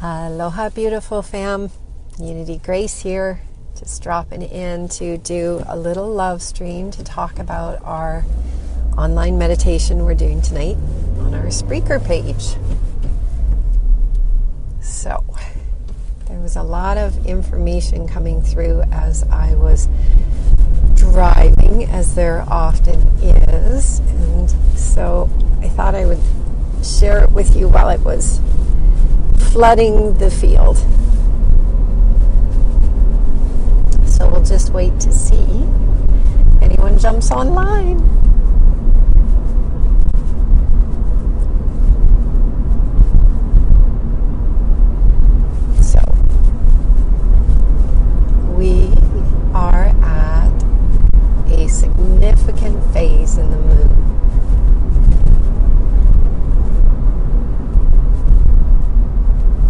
Aloha, beautiful fam. Unity Grace here, just dropping in to do a little love stream to talk about our online meditation we're doing tonight on our Spreaker page. So, there was a lot of information coming through as I was driving, as there often is, and so I thought I would share it with you while it was flooding the field. So we'll just wait to see if anyone jumps online. So we are at a significant phase in the moon.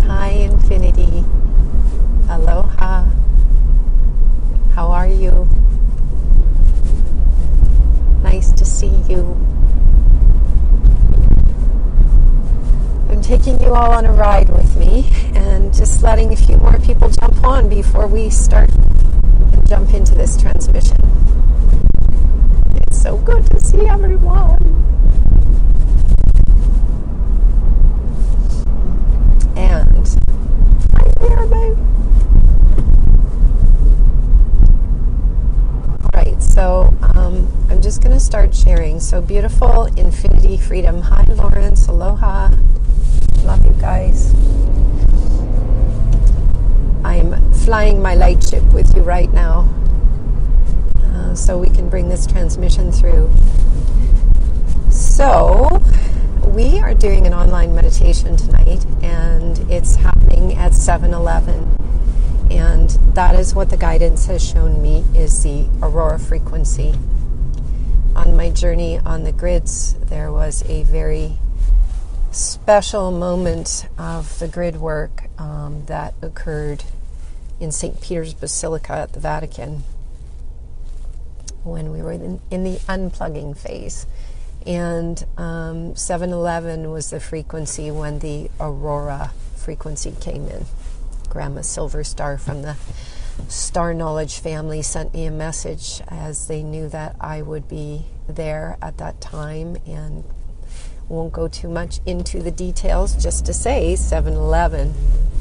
Hi, Infinity. Aloha. How are you? Nice to see you. I'm taking you all on a ride with me and just letting a few more people jump on before we start and jump into this transmission. It's so good to see everyone. And hi there, babe. Alright, so I'm just going to start sharing. So beautiful, Infinity Freedom. Hi, Lawrence. Aloha. Love you guys. I'm flying my light ship with you right now, so we can bring this transmission through. So we are doing an online meditation tonight, and it's happening at 7-Eleven. And that is what the guidance has shown me is the aurora frequency. On my journey on the grids, there was a very special moment of the grid work that occurred in St. Peter's Basilica at the Vatican when we were in the unplugging phase. And 7-Eleven was the frequency when the aurora frequency came in. Grandma Silver Star from the Star Knowledge family sent me a message as they knew that I would be there at that time, and won't go too much into the details, just to say 7-Eleven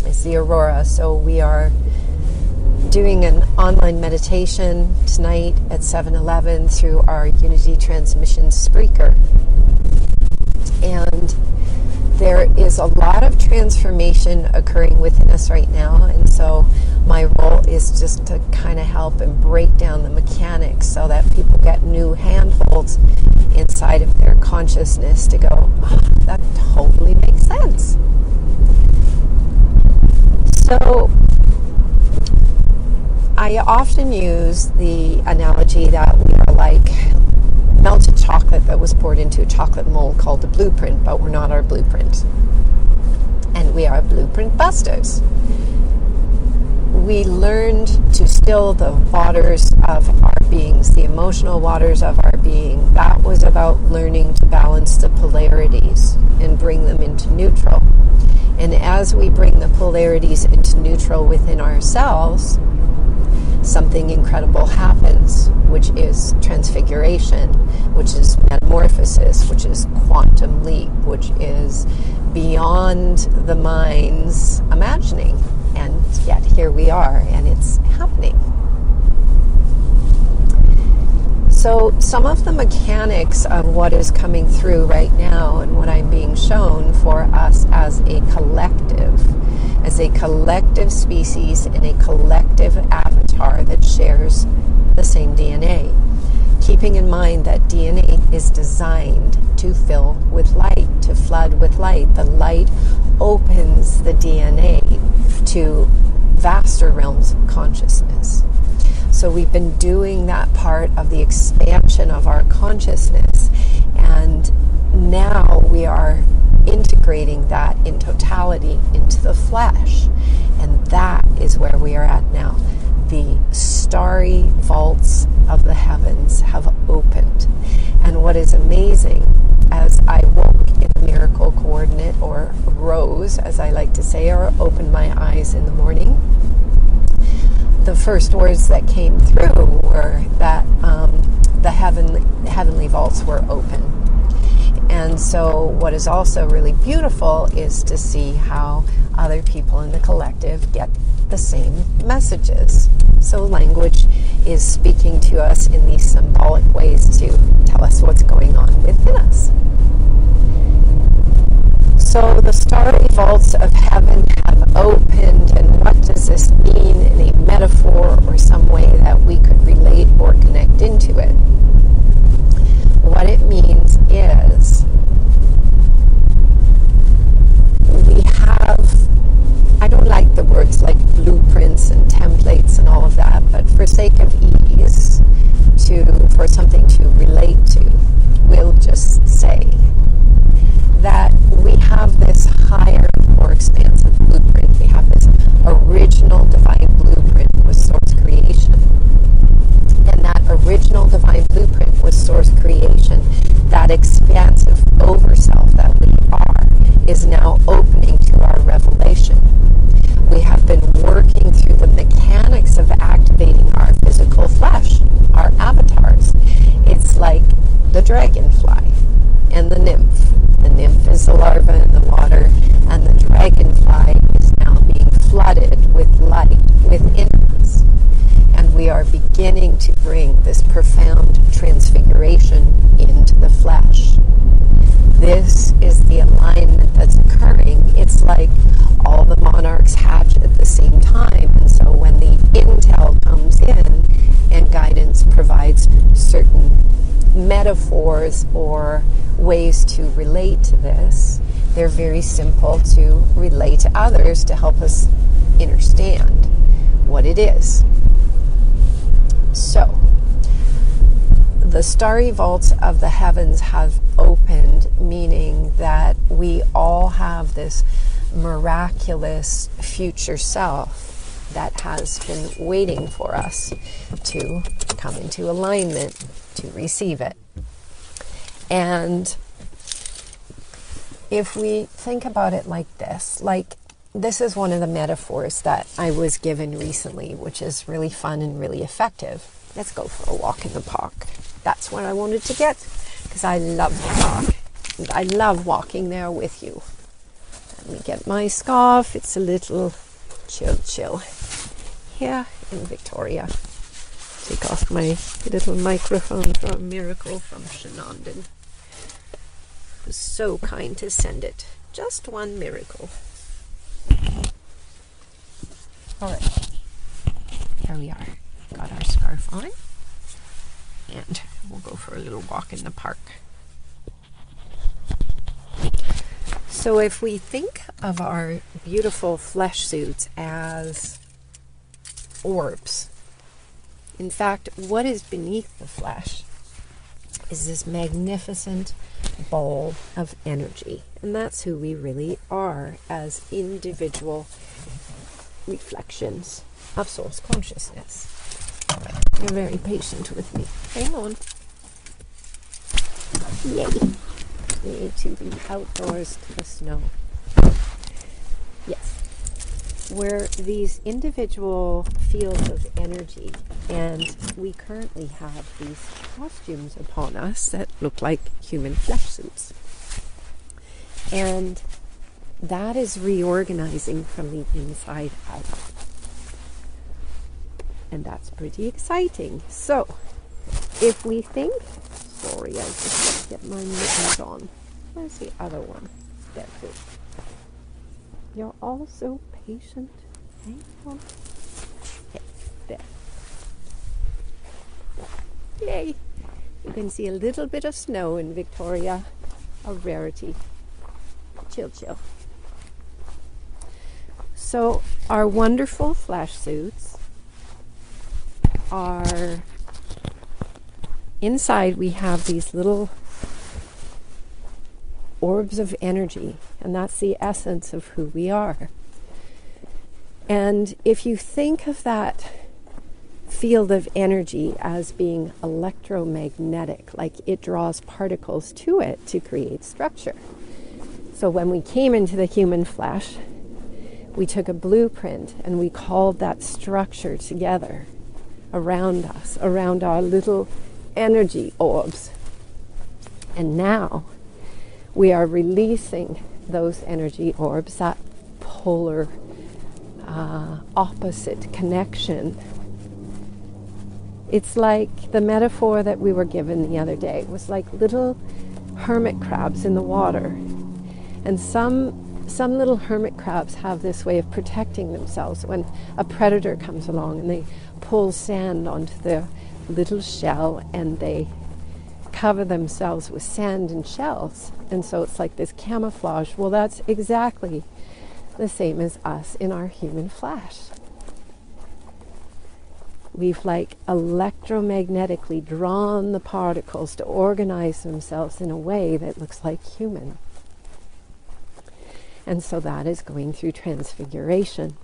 is the aurora. So we are doing an online meditation tonight at 7-Eleven through our Unity Transmission Spreaker. And there is a lot of transformation occurring within us right now, and so my role is just to kind of help and break down the mechanics so that people get new handholds inside of their consciousness to go, oh, that totally makes sense. So I often use the analogy that we are like melted chocolate that was poured into a chocolate mold called the blueprint, but we're not our blueprint. And we are blueprint busters. We learned to still the waters of our beings, the emotional waters of our being. That was about learning to balance the polarities and bring them into neutral. And as we bring the polarities into neutral within ourselves, something incredible happens, which is transfiguration, which is metamorphosis, which is quantum leap, which is beyond the mind's imagining. And yet here we are, and it's happening. So some of the mechanics of what is coming through right now and what I'm being shown for us as a collective species in a collective avatar that shares the same DNA. Keeping in mind that DNA is designed to fill with light, to flood with light. The light opens the DNA to vaster realms of consciousness. So we've been doing that part of the expansion of our consciousness, and now we are integrating that in totality into the flesh. And that is where we are at now. The starry vaults of the heavens have opened. And what is amazing, as I woke in the miracle coordinate or rose those, as I like to say, or open my eyes in the morning, the first words that came through were that the heavenly vaults were open. And so what is also really beautiful is to see how other people in the collective get the same messages. So language is speaking to us in these symbolic ways to tell us what's going on within us. So the starry vaults of heaven have opened, and what does this mean in a metaphor or some way that we could relate or connect into it? What it means is we have, I don't like the words like blueprints and templates and all of that, but for sake of ease, for something to relate to, we'll just say that we have this higher, more expansive blueprint. We have this original divine blueprint with source creation. And that original divine blueprint with source creation, that expansive overself that we are, is now opening to our revelation. We have been working through the mechanics of activating our physical flesh, our avatars. It's like the dragonfly and the nymph. The nymph is the larva in the water, and the dragonfly is now being flooded with light within us. And we are beginning to bring this profound transfiguration into the flesh. This is the alignment that's occurring. It's like all the monarchs hatch at the same time. And so when the intel comes in and guidance provides certain metaphors or ways to relate to this, they're very simple to relate to others to help us understand what it is. So, the starry vaults of the heavens have opened, meaning that we all have this miraculous future self that has been waiting for us to come into alignment, to receive it. And if we think about it like this is one of the metaphors that I was given recently, which is really fun and really effective. Let's go for a walk in the park. That's what I wanted to get, because I love the park. And I love walking there with you. Let me get my scarf. It's a little chill here in Victoria. Take off my little microphone from Miracle from Shenandoah. It was so kind to send it. Just one miracle. All right. Here we are. Got our scarf on. And we'll go for a little walk in the park. So if we think of our beautiful flesh suits as orbs, in fact, what is beneath the flesh is this magnificent ball of energy. And that's who we really are as individual reflections of source consciousness. You're very patient with me. Hang on. Yay. We need to be outdoors to the snow. Yes. We're these individual fields of energy, and we currently have these costumes upon us that look like human flesh suits. And that is reorganizing from the inside out. And that's pretty exciting. So, if we think, sorry, I just got to get my mittens on. Where's the other one? There too. You're all so patient. Hang on. Okay, there. Yay! You can see a little bit of snow in Victoria. A rarity. Chill. So, our wonderful flesh suits are inside. We have these little orbs of energy, and that's the essence of who we are. And if you think of that field of energy as being electromagnetic, like it draws particles to it to create structure. So when we came into the human flesh, we took a blueprint and we called that structure together around us, around our little energy orbs. And now we are releasing those energy orbs, that polar opposite connection. It's like the metaphor that we were given the other day. It was like little hermit crabs in the water. And some little hermit crabs have this way of protecting themselves when a predator comes along, and they pull sand onto their little shell and they cover themselves with sand and shells. And so it's like this camouflage. Well, that's exactly the same as us in our human flesh. We've like electromagnetically drawn the particles to organize themselves in a way that looks like human. And so that is going through transfiguration.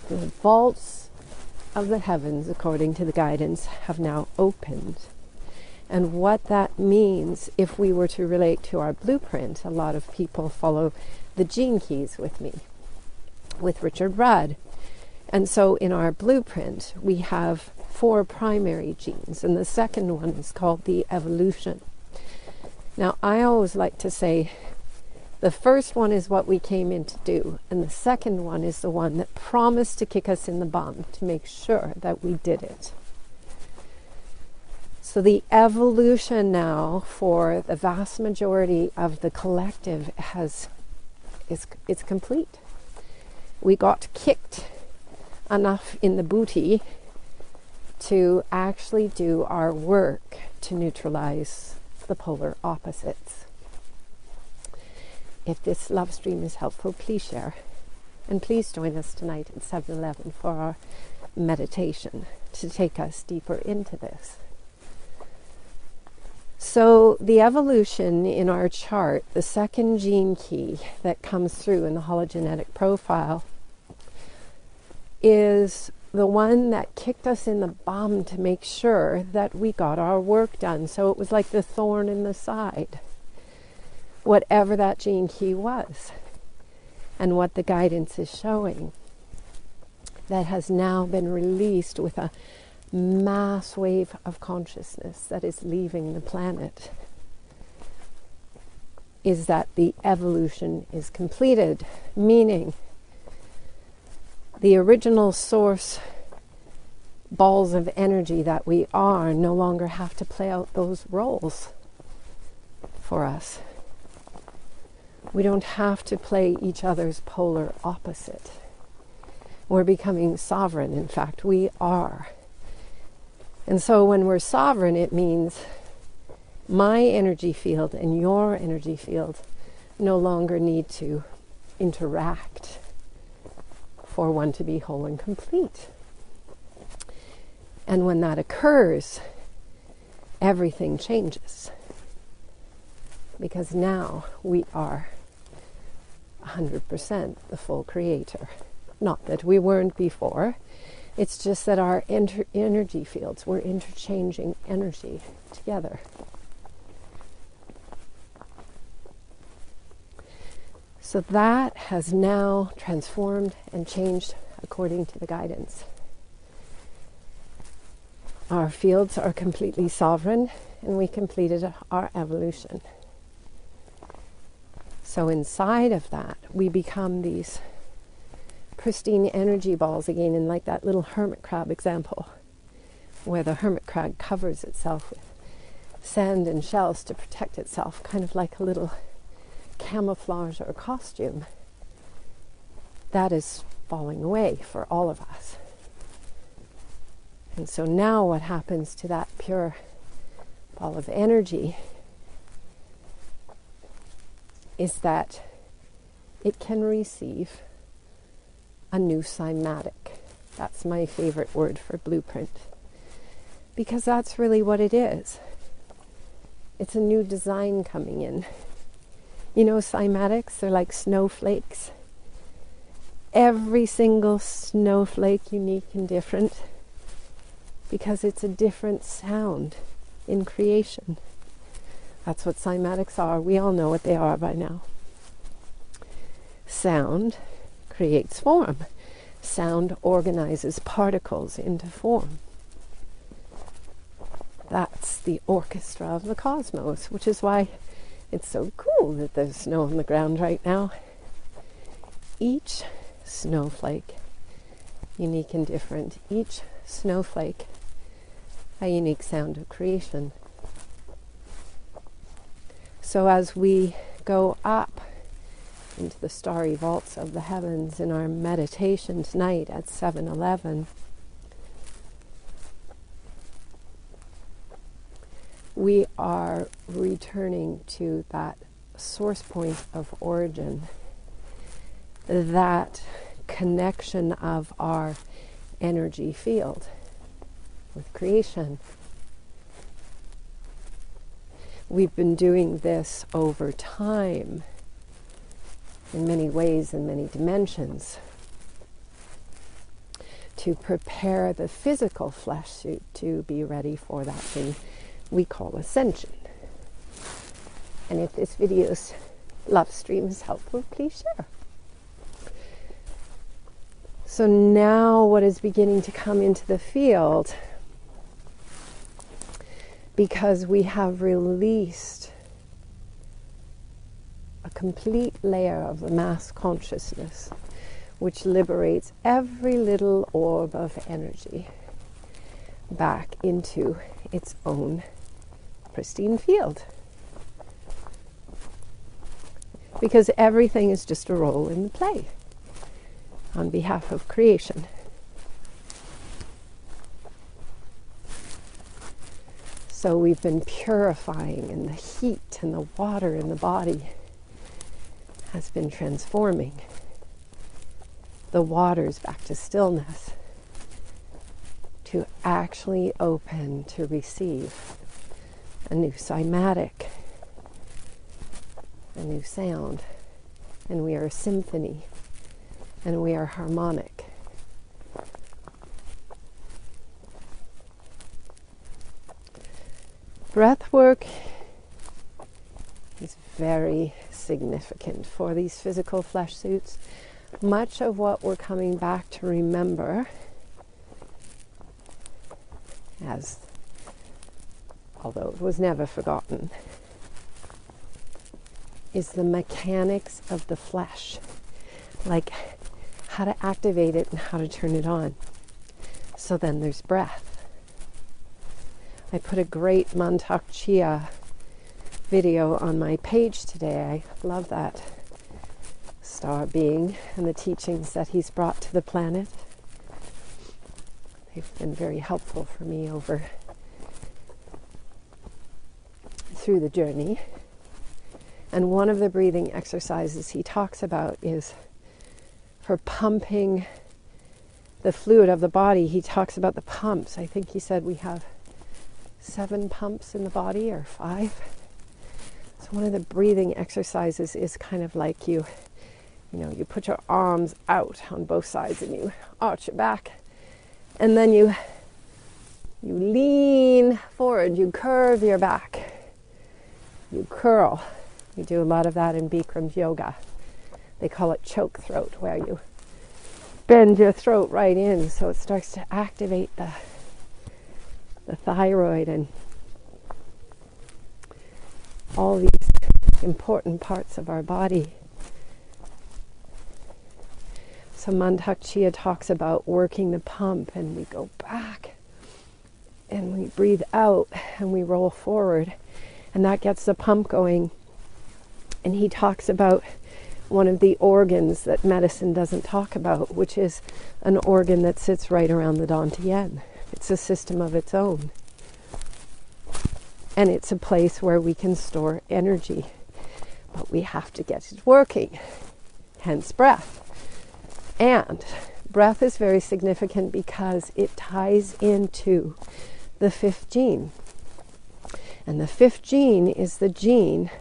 The vaults of the heavens, according to the guidance, have now opened. And what that means, if we were to relate to our blueprint, a lot of people follow the gene keys with me, with Richard Rudd. And so in our blueprint, we have 4 primary genes, and the second one is called the evolution. Now, I always like to say the first one is what we came in to do, and the second one is the one that promised to kick us in the bum to make sure that we did it. So the evolution now for the vast majority of the collective it's complete. We got kicked enough in the booty to actually do our work to neutralize the polar opposites. If this love stream is helpful, please share. And please join us tonight at 7-Eleven for our meditation to take us deeper into this. So the evolution in our chart, the second gene key that comes through in the hologenetic profile, is the one that kicked us in the bum to make sure that we got our work done. So it was like the thorn in the side, whatever that gene key was, and what the guidance is showing, that has now been released with a mass wave of consciousness that is leaving the planet, is that the evolution is completed, meaning the original source balls of energy that we are no longer have to play out those roles for us. We don't have to play each other's polar opposite. We're becoming sovereign. In fact, we are. And so when we're sovereign, it means my energy field and your energy field no longer need to interact for one to be whole and complete. And when that occurs, everything changes. Because now we are 100% the full creator. Not that we weren't before. It's just that our energy fields, we're interchanging energy together. So that has now transformed and changed according to the guidance. Our fields are completely sovereign, and we completed our evolution. So inside of that, we become these pristine energy balls again, in like that little hermit crab example, where the hermit crab covers itself with sand and shells to protect itself, kind of like a little camouflage or costume. That is falling away for all of us. And so now what happens to that pure ball of energy is that it can receive a new cymatic. That's my favorite word for blueprint, because that's really what it is. It's a new design coming in. You know, cymatics, they're like snowflakes. Every single snowflake unique and different, because it's a different sound in creation. That's what cymatics are. We all know what they are by now. Sound creates form. Sound organizes particles into form. That's the orchestra of the cosmos, which is why it's so cool that there's snow on the ground right now. Each snowflake, unique and different. Each snowflake, a unique sound of creation. So as we go up into the starry vaults of the heavens in our meditation tonight at 7:11, we are returning to that source point of origin, that connection of our energy field with creation. We've been doing this over time in many ways, in many dimensions, to prepare the physical flesh suit to be ready for that thing we call ascension. And if this video's LoveStream is helpful, please share. So now what is beginning to come into the field, because we have released a complete layer of the mass consciousness, which liberates every little orb of energy back into its own pristine field. Because everything is just a role in the play on behalf of creation. So we've been purifying, and the heat and the water in the body has been transforming the waters back to stillness, to actually open to receive a new cymatic, a new sound. And we are a symphony, and we are harmonic. Breath work is very significant for these physical flesh suits. Much of what we're coming back to remember, as although it was never forgotten, is the mechanics of the flesh, like how to activate it and how to turn it on. So then there's breath. I put a great Mantak Chia video on my page today. I love that star being and the teachings that he's brought to the planet. They've been very helpful for me through the journey. And one of the breathing exercises he talks about is for pumping the fluid of the body. He talks about the pumps. I think he said we have 7 pumps in the body, or 5. So one of the breathing exercises is kind of like you put your arms out on both sides and you arch your back, and then you lean forward, you curve your back, you curl. You do a lot of that in Bikram's yoga. They call it choke throat, where you bend your throat right in so it starts to activate the thyroid and all these important parts of our body. So Mantak Chia talks about working the pump, and we go back and we breathe out and we roll forward, and that gets the pump going. And he talks about one of the organs that medicine doesn't talk about, which is an organ that sits right around the dantian. It's a system of its own. And it's a place where we can store energy. But we have to get it working. Hence breath. And breath is very significant because it ties into the 5th gene. And the 5th gene is the gene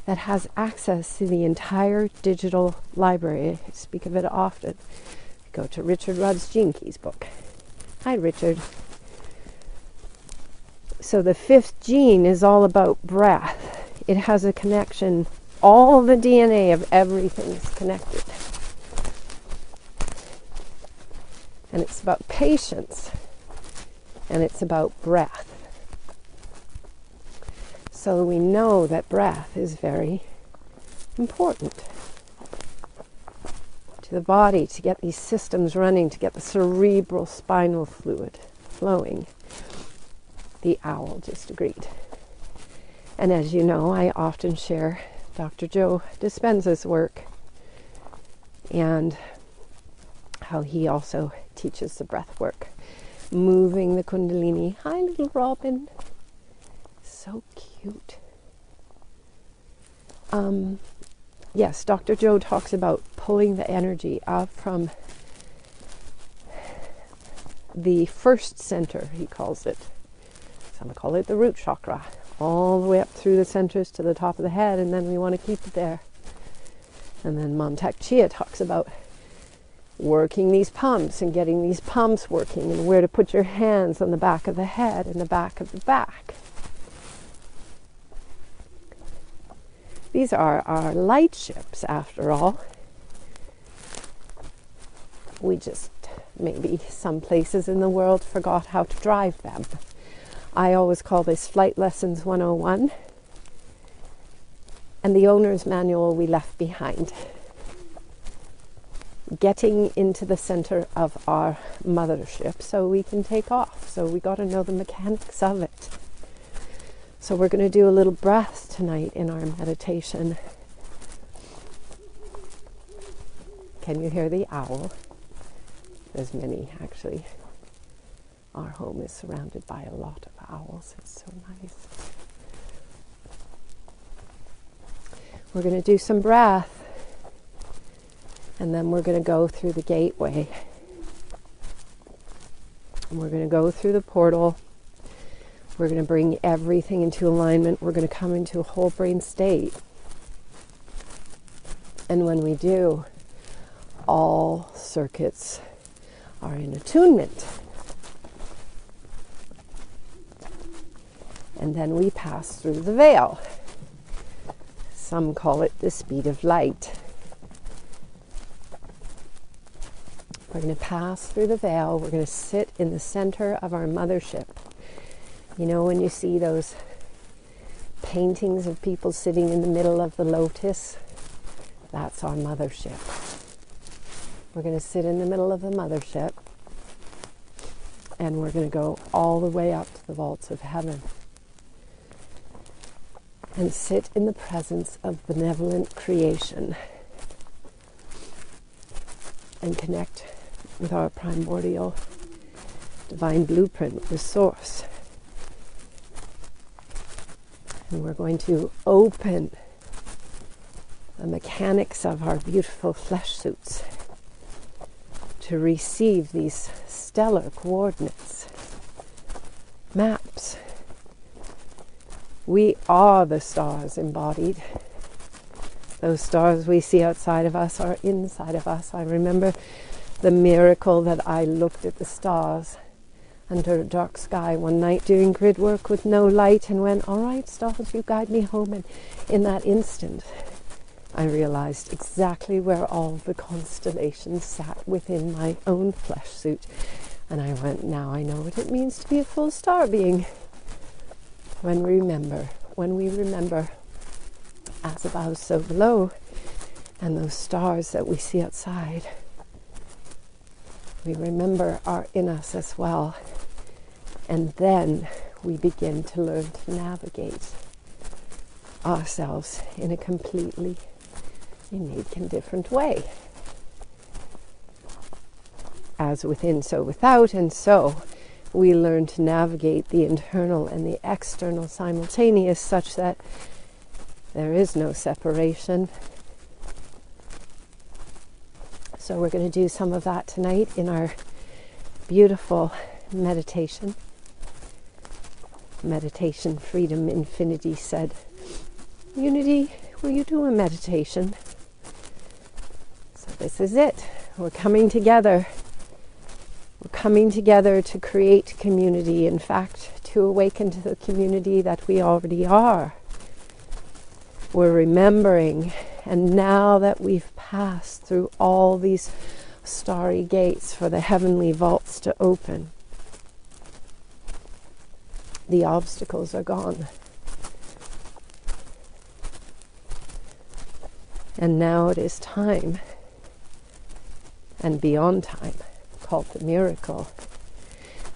that has access to the entire digital library. I speak of it often. Go to Richard Rudd's Gene Keys book. Hi, Richard. So the 5th gene is all about breath. it has a connection. All the DNA of everything is connected. And it's about patience. And it's about breath. So we know that breath is very important to the body, to get these systems running, to get the cerebral spinal fluid flowing. The owl just agreed. And as you know, I often share Dr. Joe Dispenza's work and how he also teaches the breath work, moving the Kundalini. Hi, little Robin. So cute. Yes, Dr. Joe talks about pulling the energy up from the first center, he calls it. Some call it the root chakra, all the way up through the centers to the top of the head, and then we want to keep it there. And then Montauk Chia talks about working these pumps and getting these pumps working, and where to put your hands on the back of the head and the back of the back. These are our light ships, after all. We just, maybe some places in the world forgot how to drive them. I always call this Flight Lessons 101, and the owner's manual we left behind. Getting into the center of our mothership so we can take off. So we got to know the mechanics of it. So we're going to do a little breath tonight in our meditation. Can you hear the owl? There's many, actually. Our home is surrounded by a lot of owls. It's so nice. We're going to do some breath. And then we're going to go through the gateway. And we're going to go through the portal. We're going to bring everything into alignment. We're going to come into a whole brain state. And when we do, all circuits are in attunement. And then we pass through the veil. Some call it the speed of light. We're going to pass through the veil. We're going to sit in the center of our mothership. You know, when you see those paintings of people sitting in the middle of the lotus, that's our mothership. We're going to sit in the middle of the mothership, and we're going to go all the way up to the vaults of heaven and sit in the presence of benevolent creation and connect with our primordial divine blueprint, the source. And we're going to open the mechanics of our beautiful flesh suits to receive these stellar coordinates, maps. We are the stars embodied. Those stars we see outside of us are inside of us. I remember the miracle that I looked at the stars under a dark sky one night doing grid work with no light and went, all right, stars, you guide me home. And in that instant, I realized exactly where all the constellations sat within my own flesh suit. And I went, now I know what it means to be a full star being. When we remember, as above, so below, and those stars that we see outside, we remember are in us as well. And then we begin to learn to navigate ourselves in a completely unique and different way. As within, so without, and so we learn to navigate the internal and the external simultaneous, such that there is no separation. So we're going to do some of that tonight in our beautiful meditation. Meditation Freedom Infinity said, Unity, will you do a meditation? So this is it. We're coming together. We're coming together to create community. In fact, to awaken to the community that we already are. We're remembering, and now that we've passed through all these starry gates for the heavenly vaults to open, the obstacles are gone. And now it is time, and beyond time, called the miracle,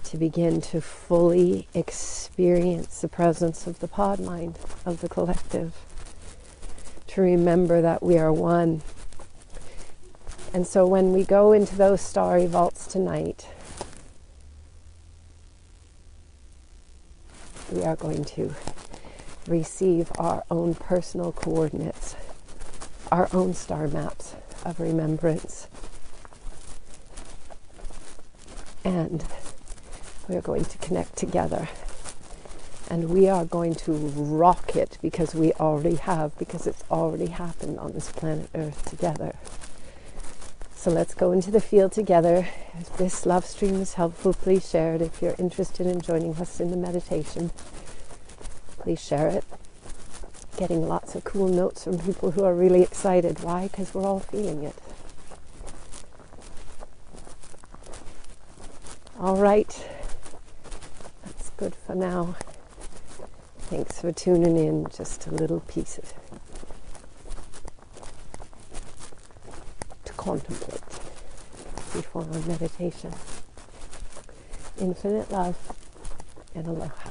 to begin to fully experience the presence of the pod mind, of the collective. To remember that we are one. And so when we go into those starry vaults tonight, we are going to receive our own personal coordinates, our own star maps of remembrance. And we are going to connect together. And we are going to rock it, because we already have, because it's already happened on this planet Earth together. So let's go into the field together. If this love stream is helpful, please share it. If you're interested in joining us in the meditation, please share it. Getting lots of cool notes from people who are really excited. Why? Because we're all feeling it. All right. That's good for now. Thanks for tuning in. Just a little piece of to contemplate before our meditation. Infinite love and aloha.